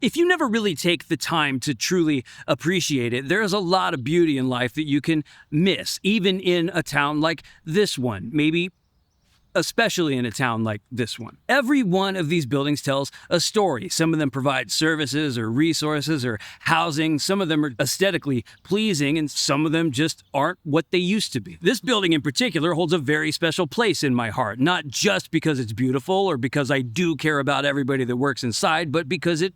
If you never really take the time to truly appreciate it, there's a lot of beauty in life that you can miss, even in a town like this one, maybe especially in a town like this one. Every one of these buildings tells a story. Some of them provide services or resources or housing. Some of them are aesthetically pleasing, and some of them just aren't what they used to be. This building in particular holds a very special place in my heart, not just because it's beautiful or because I do care about everybody that works inside, but because it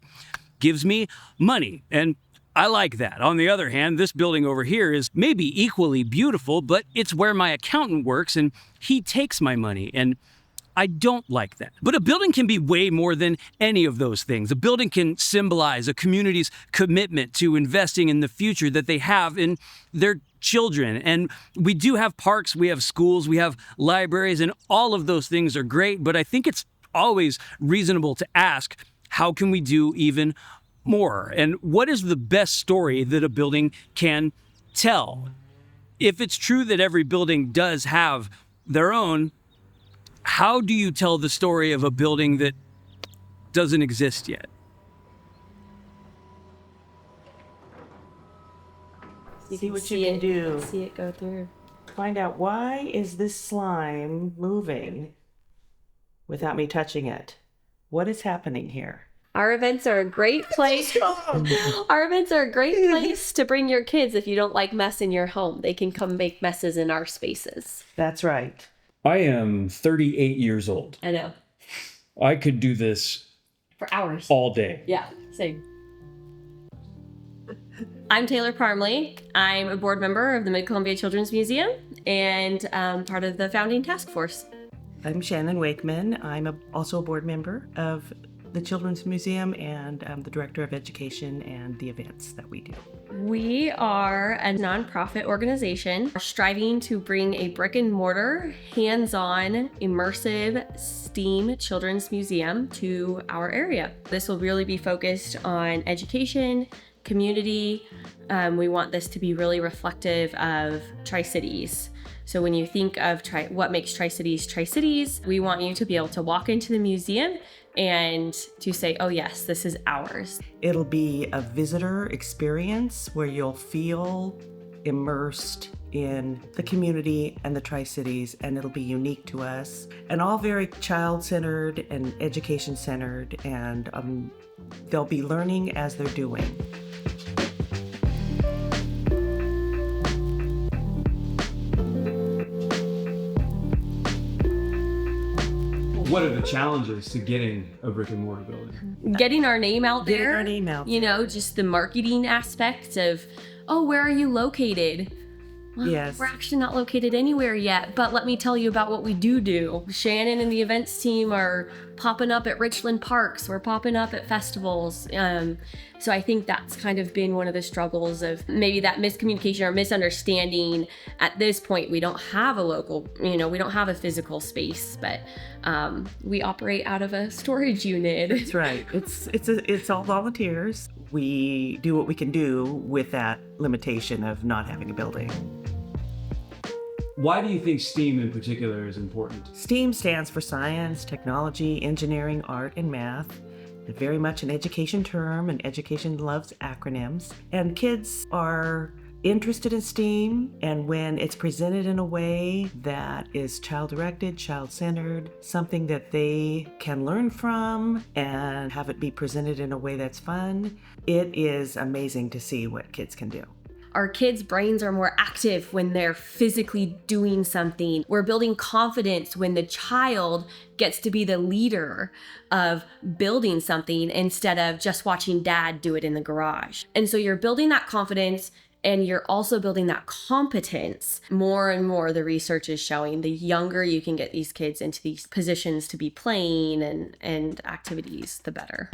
gives me money, and I like that. On the other hand, this building over here is maybe equally beautiful, but it's where my accountant works and he takes my money, and I don't like that. But a building can be way more than any of those things. A building can symbolize a community's commitment to investing in the future that they have in their children. And we do have parks, we have schools, we have libraries, and all of those things are great, but I think it's always reasonable to ask, how can we do even more? And what is the best story that a building can tell? If it's true that every building does have their own, how do you tell the story of a building that doesn't exist yet? See what you can do. See it go through. Find out, why is this slime moving without me touching it? What is happening here? Our events are a great place. Our events are a great place to bring your kids if you don't like mess in your home. They can come make messes in our spaces. That's right. I am 38 years old. I know. I could do this For hours. all day. Yeah, same. I'm Taylor Parmley. I'm a board member of the Mid-Columbia Children's Museum and part of the founding task force. I'm Shannon Wakeman. I'm also a board member of the Children's Museum and the director of education and the events that we do. We are a nonprofit organization striving to bring a brick and mortar, hands-on, immersive STEAM children's museum to our area. This will really be focused on education, community. We want this to be really reflective of Tri-Cities. So when you think of what makes Tri-Cities Tri-Cities, we want you to be able to walk into the museum and to say, oh yes, this is ours. It'll be a visitor experience where you'll feel immersed in the community and the Tri-Cities, and it'll be unique to us, and all very child-centered and education-centered, and they'll be learning as they're doing. What are the challenges to getting a brick and mortar building? Getting our name out there. Getting our name out You know, just the marketing aspect of, oh, where are you located? Well, yes. We're actually not located anywhere yet, but let me tell you about what we do. Shannon and the events team are popping up at Richland Parks. We're popping up at festivals. So I think that's kind of been one of the struggles of maybe that miscommunication or misunderstanding. At this point, we don't have a local, we don't have a physical space, but we operate out of a storage unit. That's right. It's all volunteers. We do what we can do with that limitation of not having a building. Why do you think STEAM in particular is important? STEAM stands for science, technology, engineering, art, and math. It's very much an education term, and education loves acronyms. And kids are interested in STEAM, and when it's presented in a way that is child-directed, child-centered, something that they can learn from and have it be presented in a way that's fun, it is amazing to see what kids can do. Our kids' brains are more active when they're physically doing something. We're building confidence when the child gets to be the leader of building something instead of just watching dad do it in the garage. And so you're building that confidence, and you're also building that competence. More and more, the research is showing the younger you can get these kids into these positions to be playing and activities, the better.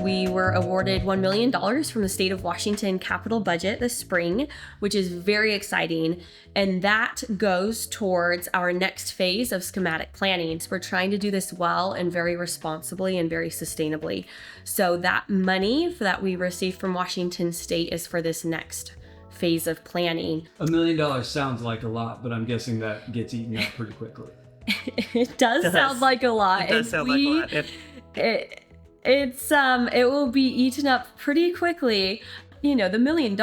We were awarded $1 million from the state of Washington capital budget this spring, which is very exciting. And that goes towards our next phase of schematic planning. So we're trying to do this well and very responsibly and very sustainably. So that money that we received from Washington State is for this next phase of planning. $1 million sounds like a lot, but I'm guessing that gets eaten up pretty quickly. It does sound like a lot. It does sound like a lot. It will be eaten up pretty quickly. You know, the $1 million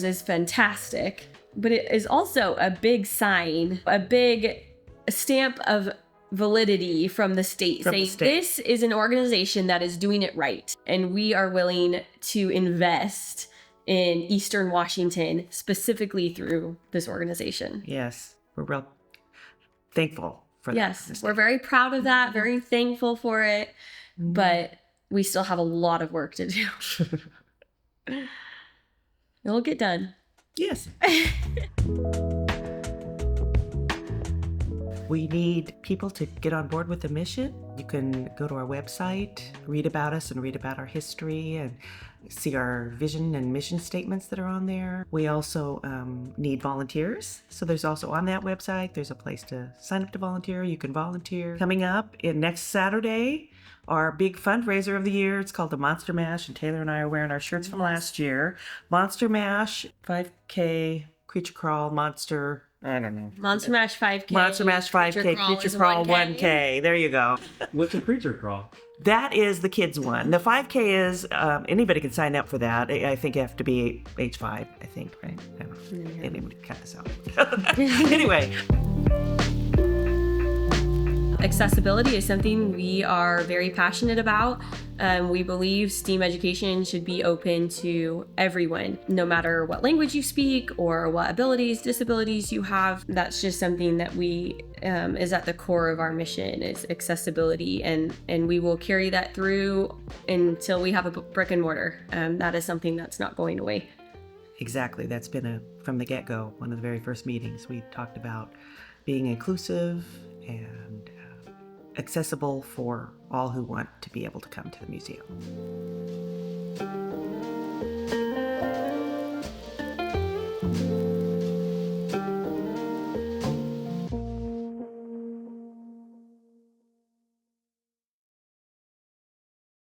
is fantastic, but it is also a big sign, a big stamp of validity from the state saying this is an organization that is doing it right, and we are willing to invest in Eastern Washington specifically through this organization. Yes, we're real thankful for that. Yes, we're very proud of that, very thankful for it, but we still have a lot of work to do. It'll get done. Yes. We need people to get on board with the mission. You can go to our website, read about us and read about our history, and see our vision and mission statements that are on there. We also need volunteers. So there's also on that website, there's a place to sign up to volunteer. You can volunteer. Coming up next Saturday, our big fundraiser of the year. It's called the Monster Mash, and Taylor and I are wearing our shirts from last year. Monster Mash, 5K, Creature Crawl, Monster, I don't know. Monster Mash 5K. Monster Mash 5K, Creature Crawl 1K. There you go. What's a creature crawl? That is the kids one. The 5K is, anybody can sign up for that. I think you have to be age 5, I think, right? I don't know. Anybody cut this out. Anyway. Accessibility is something we are very passionate about. We believe STEAM education should be open to everyone, no matter what language you speak or what abilities, disabilities you have. That's just something that we is at the core of our mission, is accessibility, and we will carry that through until we have a brick and mortar. That is something that's not going away. Exactly. That's been from the get-go, one of the very first meetings. We talked about being inclusive and accessible for all who want to be able to come to the museum.